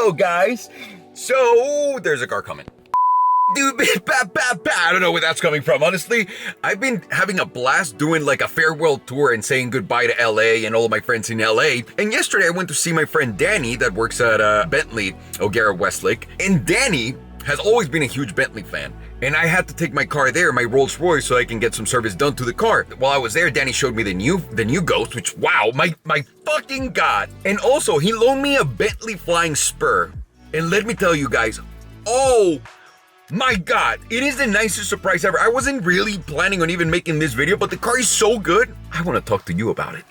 Hello, guys. So, there's a car coming. Dude, I don't know where that's coming from, honestly. I've been having a blast doing like a farewell tour and saying goodbye to LA and all of my friends in LA. And yesterday I went to see my friend Danny that works at Bentley, O'Gara Westlake. And Danny has always been a huge Bentley fan. And I had to take my car there, my Rolls Royce, so I can get some service done to the car. While I was there, Danny showed me the new Ghost, which, wow, my fucking God. And also, he loaned me a Bentley Flying Spur. And let me tell you guys, oh my God, it is the nicest surprise ever. I wasn't really planning on even making this video, but the car is so good, I want to talk to you about it.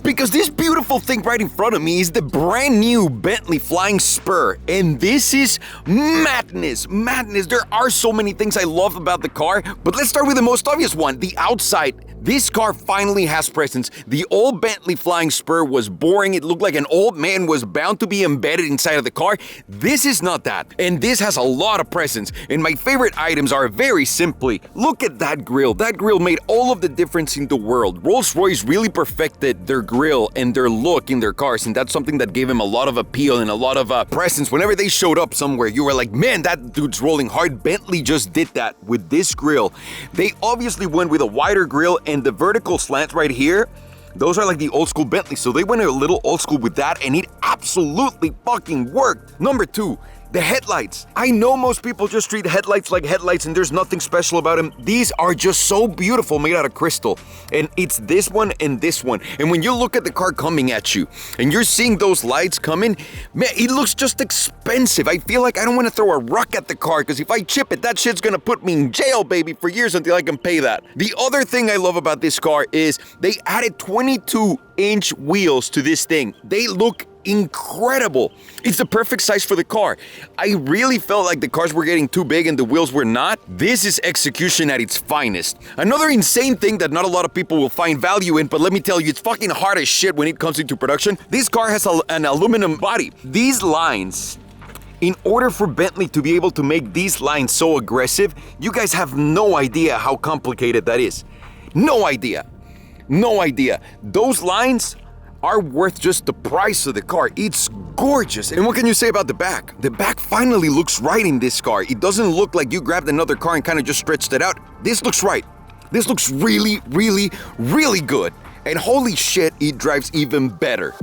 Because this beautiful thing right in front of me is the brand new Bentley Flying Spur. And this is madness. There are so many things I love about the car, but let's start with the most obvious one, the outside. This car finally has presence. The old Bentley Flying Spur was boring. It looked like an old man was bound to be embedded inside of the car. This is not that. And this has a lot of presence. And my favorite items are very simply, look at that grille. That grille made all of the difference in the world. Rolls-Royce really perfected their grille and their look in their cars. And that's something that gave them a lot of appeal and a lot of presence. Whenever they showed up somewhere, you were like, man, that dude's rolling hard. Bentley just did that with this grille. They obviously went with a wider grille, and the vertical slants right here, those are like the old school Bentley. So they went a little old school with that, and it absolutely fucking worked. Number two, the headlights. I know most people just treat headlights like headlights and there's nothing special about them. These are just so beautiful, made out of crystal. And it's this one and this one. And when you look at the car coming at you and you're seeing those lights coming, man, it looks just expensive. I feel like I don't want to throw a rock at the car because if I chip it, that shit's gonna put me in jail, baby, for years until I can pay that. The other thing I love about this car is they added 22-inch wheels to this thing. They look incredible. It's the perfect size for the car. I really felt like the cars were getting too big and the wheels were not. This is execution at its finest. Another insane thing that not a lot of people will find value in, but let me tell you, it's fucking hard as shit when it comes into production. This car has an aluminum body. These lines, in order for Bentley to be able to make these lines so aggressive, you guys have no idea how complicated that is. No idea. Those lines are worth just the price of the car. It's gorgeous. And what can you say about the back? The back finally looks right in this car. It doesn't look like you grabbed another car and kind of just stretched it out. This looks right. This looks really, really, really good. And holy shit, it drives even better.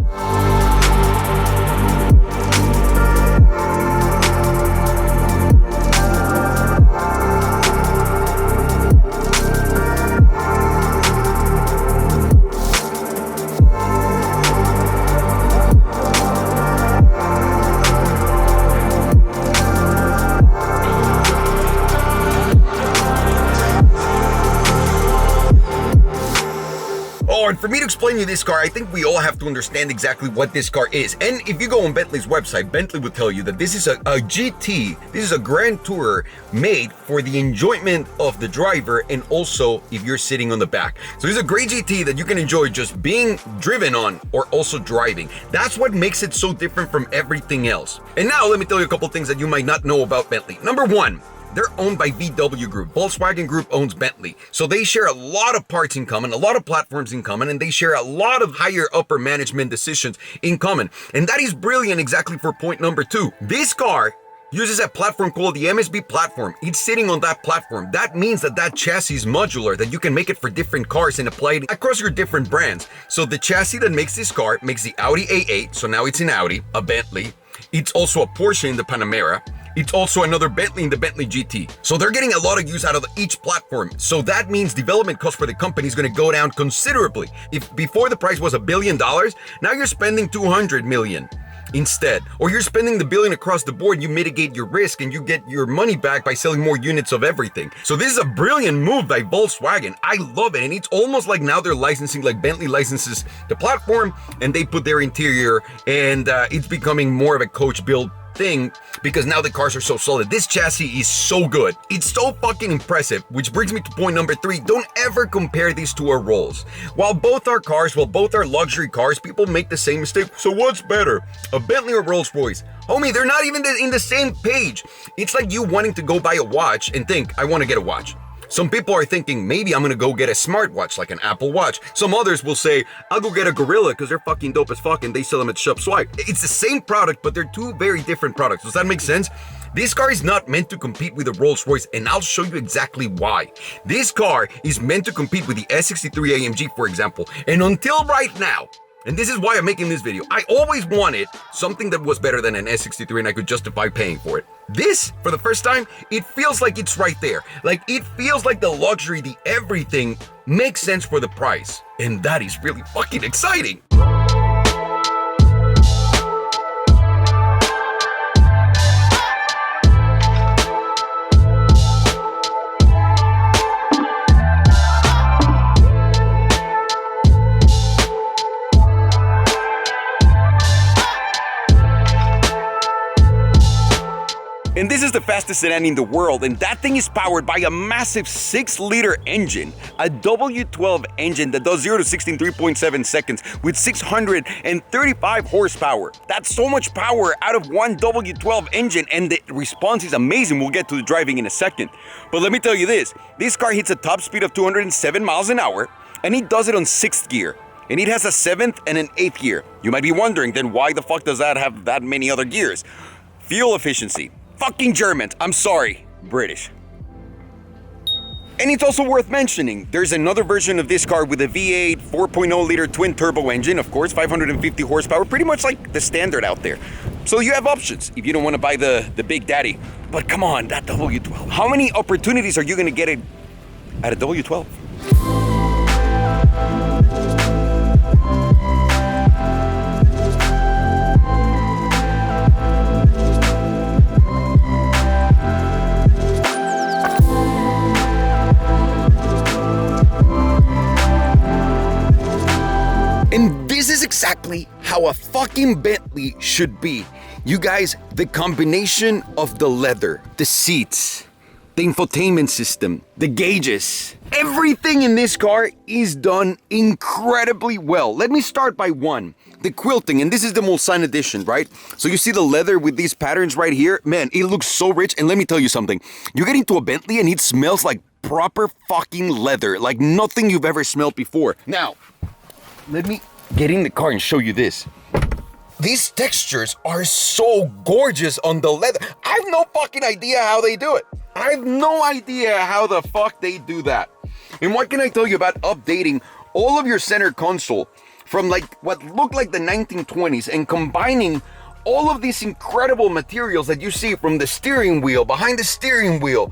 And for me to explain you this car, I think we all have to understand exactly what this car is. And if you go on Bentley's website, Bentley will tell you that this is a GT. This is a Grand Tourer made for the enjoyment of the driver and also if you're sitting on the back. So it's a great GT that you can enjoy just being driven on or also driving. That's what makes it so different from everything else. And now let me tell you a couple things that you might not know about Bentley. Number one, they're owned by VW Group. Volkswagen Group owns Bentley. So they share a lot of parts in common, a lot of platforms in common, and they share a lot of higher upper management decisions in common. And that is brilliant exactly for point number two. This car uses a platform called the MSB platform. It's sitting on that platform. That means that chassis is modular, that you can make it for different cars and apply it across your different brands. So the chassis that makes this car makes the Audi A8, so now it's an Audi, a Bentley. It's also a Porsche in the Panamera. It's also another Bentley in the Bentley GT. So they're getting a lot of use out of each platform. So that means development cost for the company is going to go down considerably. If before the price was $1 billion, now you're spending $200 million instead. Or you're spending the billion across the board, you mitigate your risk and you get your money back by selling more units of everything. So this is a brilliant move by Volkswagen. I love it. And it's almost like now they're licensing, like Bentley licenses the platform and they put their interior and it's becoming more of a coach build thing because now the cars are so solid. This chassis is so good. It's so fucking impressive, which brings me to point number 3. Don't ever compare these to a Rolls. While both are cars, while both are luxury cars, people make the same mistake. So what's better, a Bentley or Rolls Royce? Homie, they're not even in the same page. It's like you wanting to go buy a watch and think, I want to get a watch. Some people are thinking, maybe I'm gonna go get a smartwatch like an Apple Watch. Some others will say, I'll go get a Gorilla because they're fucking dope as fuck and they sell them at Shop Swipe. It's the same product, but they're two very different products. Does that make sense? This car is not meant to compete with the Rolls Royce, and I'll show you exactly why. This car is meant to compete with the S63 AMG, for example, and until right now, and this is why I'm making this video, I always wanted something that was better than an S63 and I could justify paying for it. This, for the first time, it feels like it's right there. Like, it feels like the luxury, the everything makes sense for the price. And that is really fucking exciting. And this is the fastest sedan in the world, and that thing is powered by a massive 6-liter engine, a W12 engine that does 0 to 60 in 3.7 seconds with 635 horsepower. That's so much power out of one W12 engine, and the response is amazing. We'll get to the driving in a second. But let me tell you this car hits a top speed of 207 miles an hour, and it does it on 6th gear. And it has a 7th and an 8th gear. You might be wondering, then why the fuck does that have that many other gears? Fuel efficiency. Fucking Germans, I'm sorry, British. And it's also worth mentioning, there's another version of this car with a V8 4.0 liter twin turbo engine, of course, 550 horsepower, pretty much like the standard out there. So you have options if you don't want to buy the big daddy. But come on, that W12. How many opportunities are you going to get at a W12? And this is exactly how a fucking Bentley should be. You guys, the combination of the leather, the seats, the infotainment system, the gauges, everything in this car is done incredibly well. Let me start by one, the quilting, and this is the Mulsanne edition, right? So you see the leather with these patterns right here? Man, it looks so rich, and let me tell you something. You get into a Bentley and it smells like proper fucking leather, like nothing you've ever smelled before. Now, let me get in the car and show you this. These textures are so gorgeous on the leather. I have no fucking idea how they do it. I have no idea how the fuck they do that. And what can I tell you about updating all of your center console from like what looked like the 1920s and combining all of these incredible materials that you see from the steering wheel, behind the steering wheel.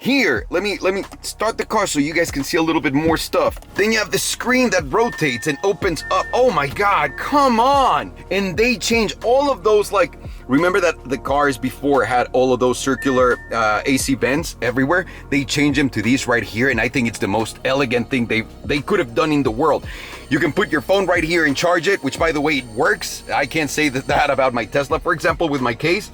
Here, let me start the car so you guys can see a little bit more stuff. Then you have the screen that rotates and opens up. Oh my God, come on. And they change all of those, like, remember that the cars before had all of those circular AC vents everywhere? They changed them to these right here, and I think it's the most elegant thing they could have done in the world. You can put your phone right here and charge it, which by the way, it works. I can't say that about my Tesla, for example, with my case.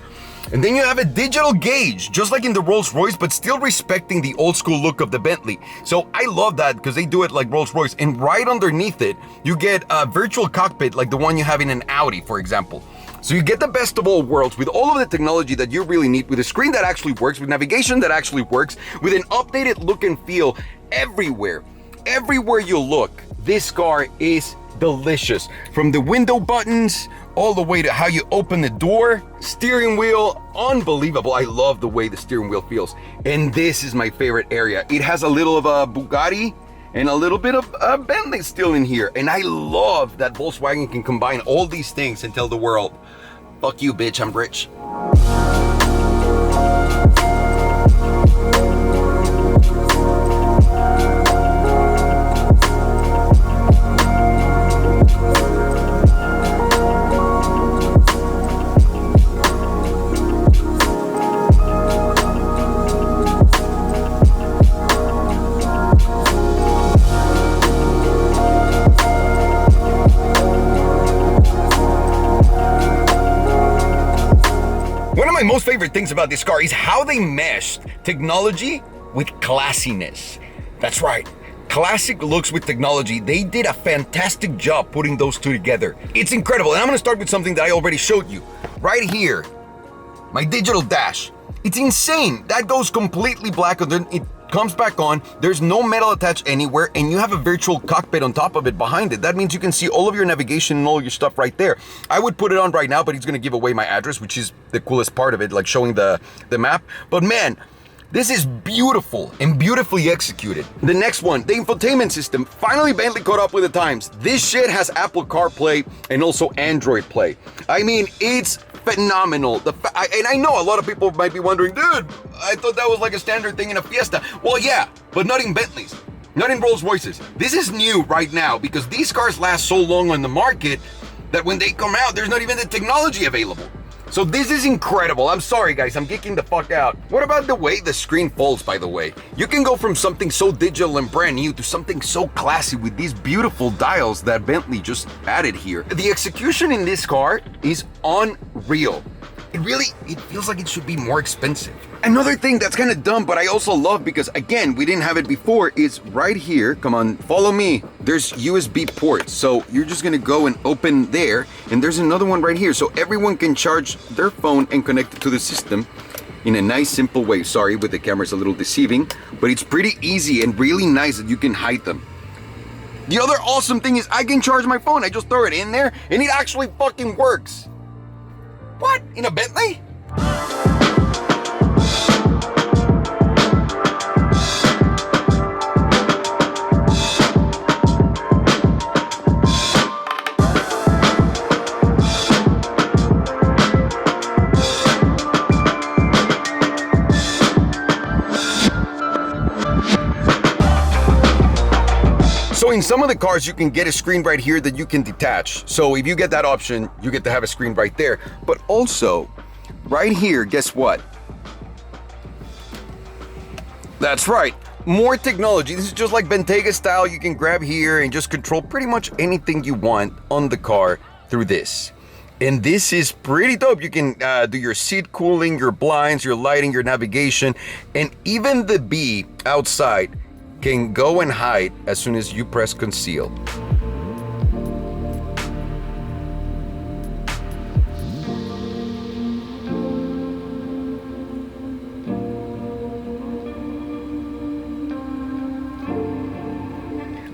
And then you have a digital gauge, just like in the Rolls-Royce, but still respecting the old school look of the Bentley. So I love that because they do it like Rolls-Royce. And right underneath it, you get a virtual cockpit like the one you have in an Audi, for example. So you get the best of all worlds with all of the technology that you really need, with a screen that actually works, with navigation that actually works, with an updated look and feel everywhere. Everywhere you look, this car is delicious. From the window buttons all the way to how you open the door, steering wheel, unbelievable. I love the way the steering wheel feels. And this is my favorite area. It has a little of a Bugatti and a little bit of a Bentley still in here. And I love that Volkswagen can combine all these things and tell the world, fuck you, bitch, I'm rich. favorite things about this car is how they meshed technology with classiness. That's right. Classic looks with technology. They did a fantastic job putting those two together. It's incredible. And I'm gonna start with something that I already showed you. Right here, my digital dash. It's insane. That goes completely black and then it comes back on. There's no metal attached anywhere and you have a virtual cockpit on top of it behind it. That means you can see all of your navigation and all your stuff right there. I would put it on right now, but it's gonna give away my address, which is the coolest part of it, like showing the map. But man, this is beautiful and beautifully executed. The next one, the infotainment system. Finally, Bentley caught up with the times. This shit has Apple CarPlay and also Android Play. I mean, it's phenomenal. And I know a lot of people might be wondering, dude, I thought that was like a standard thing in a Fiesta. Well, yeah, but not in Bentleys, not in Rolls Royces. This is new right now because these cars last so long on the market that when they come out, there's not even the technology available. So this is incredible. I'm sorry, guys. I'm geeking the fuck out. What about the way the screen folds, by the way? You can go from something so digital and brand new to something so classy with these beautiful dials that Bentley just added here. The execution in this car is unreal. It feels like it should be more expensive. Another thing that's kind of dumb, but I also love because, again, we didn't have it before, is right here. Come on, follow me. There's USB ports. So you're just gonna go and open there, and there's another one right here. So everyone can charge their phone and connect it to the system in a nice, simple way. Sorry, with the camera it's a little deceiving, but it's pretty easy and really nice that you can hide them. The other awesome thing is I can charge my phone. I just throw it in there, and it actually fucking works. What? In a Bentley? So in some of the cars, you can get a screen right here that you can detach. So if you get that option, you get to have a screen right there. But also, right here, guess what? That's right, more technology. This is just like Bentayga style. You can grab here and just control pretty much anything you want on the car through this. And this is pretty dope. You can do your seat cooling, your blinds, your lighting, your navigation, and even the bee outside can go and hide as soon as you press conceal.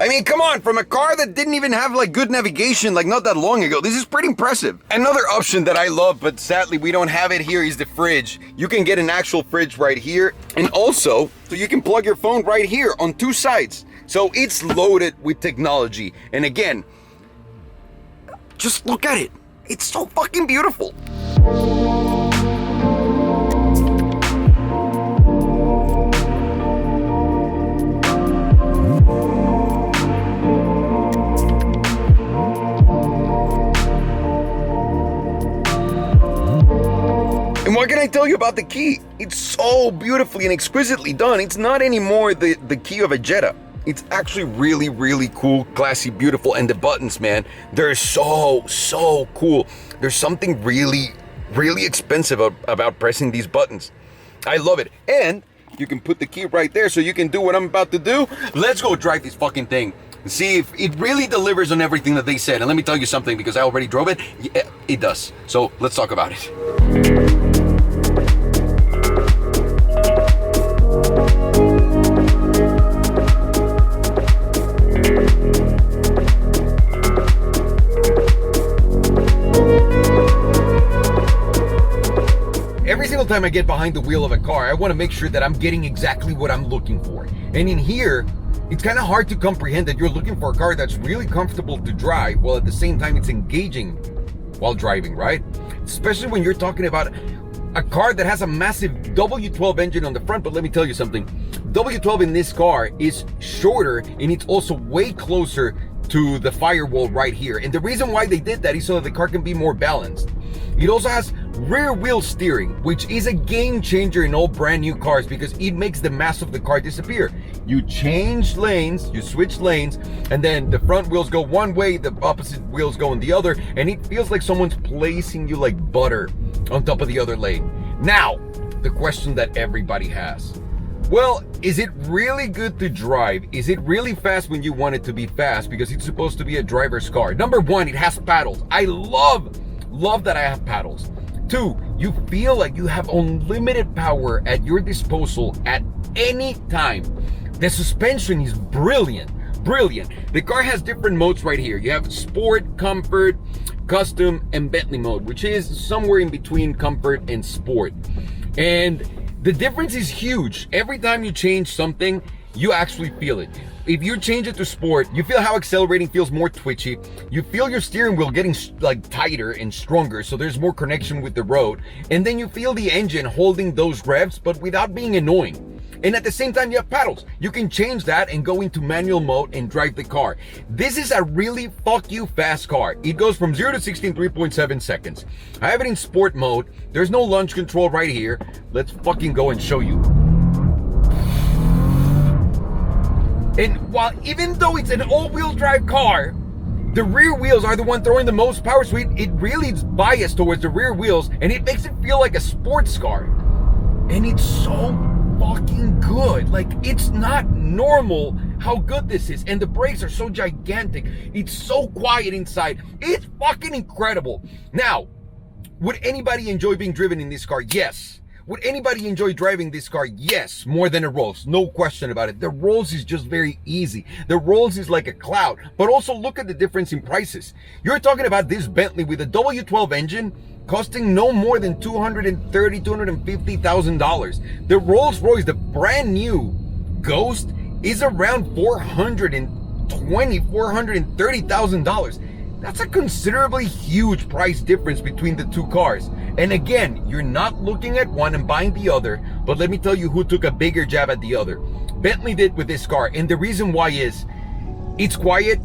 I mean, come on, from a car that didn't even have like good navigation like not that long ago, this is pretty impressive. Another option that I love, but sadly we don't have it here, is the fridge. You can get an actual fridge right here, and also, so you can plug your phone right here on two sides. So it's loaded with technology. And again, just look at it. It's so fucking beautiful. And what can I tell you about the key? It's so beautifully and exquisitely done. It's not anymore the key of a Jetta. It's actually really, really cool, classy, beautiful. And the buttons, man, they're so cool. There's something really, really expensive about pressing these buttons. I love it. And you can put the key right there so you can do what I'm about to do. Let's go drive this fucking thing and see if it really delivers on everything that they said. And let me tell you something, because I already drove it. Yeah, it does. So let's talk about it. Every single time I get behind the wheel of a car, I want to make sure that I'm getting exactly what I'm looking for. And in here, it's kind of hard to comprehend that you're looking for a car that's really comfortable to drive, while at the same time it's engaging while driving, right? Especially when you're talking about a car that has a massive W12 engine on the front. But let me tell you something, W12 in this car is shorter, and it's also way closer to the firewall right here. And the reason why they did that is so that the car can be more balanced. It also has rear wheel steering, which is a game changer in all brand new cars because it makes the mass of the car disappear. You change lanes, you switch lanes, and then the front wheels go one way, the opposite wheels go in the other, and it feels like someone's placing you like butter on top of the other lane. Now, the question that everybody has. Well, is it really good to drive? Is it really fast when you want it to be fast? Because it's supposed to be a driver's car. Number one, it has paddles. I love that I have paddles. Two, you feel like you have unlimited power at your disposal at any time. The suspension is brilliant. The car has different modes right here. You have sport, comfort, custom, and Bentley mode, which is somewhere in between comfort and sport. And the difference is huge. Every time you change something, you actually feel it. If you change it to sport, you feel how accelerating feels more twitchy. You feel your steering wheel getting like tighter and stronger, so there's more connection with the road. And then you feel the engine holding those revs, but without being annoying. And at the same time, you have paddles. You can change that and go into manual mode and drive the car. This is a really fuck you fast car. It goes from 0 to 60 in 3.7 seconds. I have it in sport mode. There's no launch control right here. Let's fucking go and show you. And while even though it's an all-wheel drive car, the rear wheels are the one throwing the most power, so it really is biased towards the rear wheels, and it makes it feel like a sports car. And it's so fucking good. Like, it's not normal how good this is. And the brakes are so gigantic. It's so quiet inside. It's fucking incredible. Now, would anybody enjoy being driven in this car? Yes. Would anybody enjoy driving this car? Yes, more than a Rolls. No question about it. The Rolls is just very easy. The Rolls is like a cloud. But also look at the difference in prices. You're talking about this Bentley with a W12 engine costing no more than $250,000. The Rolls Royce, the brand new Ghost, is around $430,000. That's a considerably huge price difference between the two cars. And again, you're not looking at one and buying the other, but let me tell you who took a bigger jab at the other. Bentley did with this car, and the reason why is it's quiet,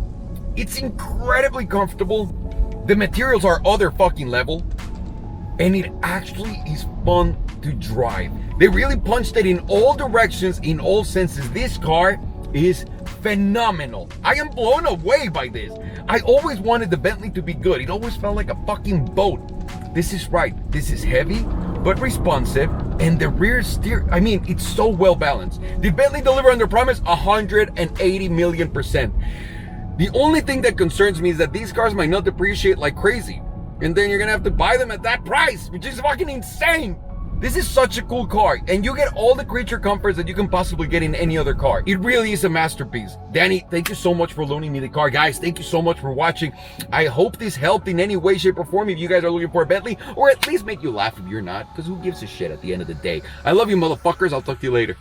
it's incredibly comfortable, the materials are other fucking level, and it actually is fun to drive. They really punched it in all directions, in all senses. This car is phenomenal. I am blown away by this. I always wanted the Bentley to be good. It always felt like a fucking boat. This is right. This is heavy, but responsive. And the rear steer, I mean, it's so well balanced. Did Bentley deliver on their promise? 180 million %. The only thing that concerns me is that these cars might not depreciate like crazy. And then you're gonna have to buy them at that price, which is fucking insane. This is such a cool car, and you get all the creature comforts that you can possibly get in any other car. It really is a masterpiece. Danny, thank you so much for loaning me the car. Guys, thank you so much for watching. I hope this helped in any way, shape, or form if you guys are looking for a Bentley, or at least make you laugh if you're not, because who gives a shit at the end of the day. I love you, motherfuckers. I'll talk to you later.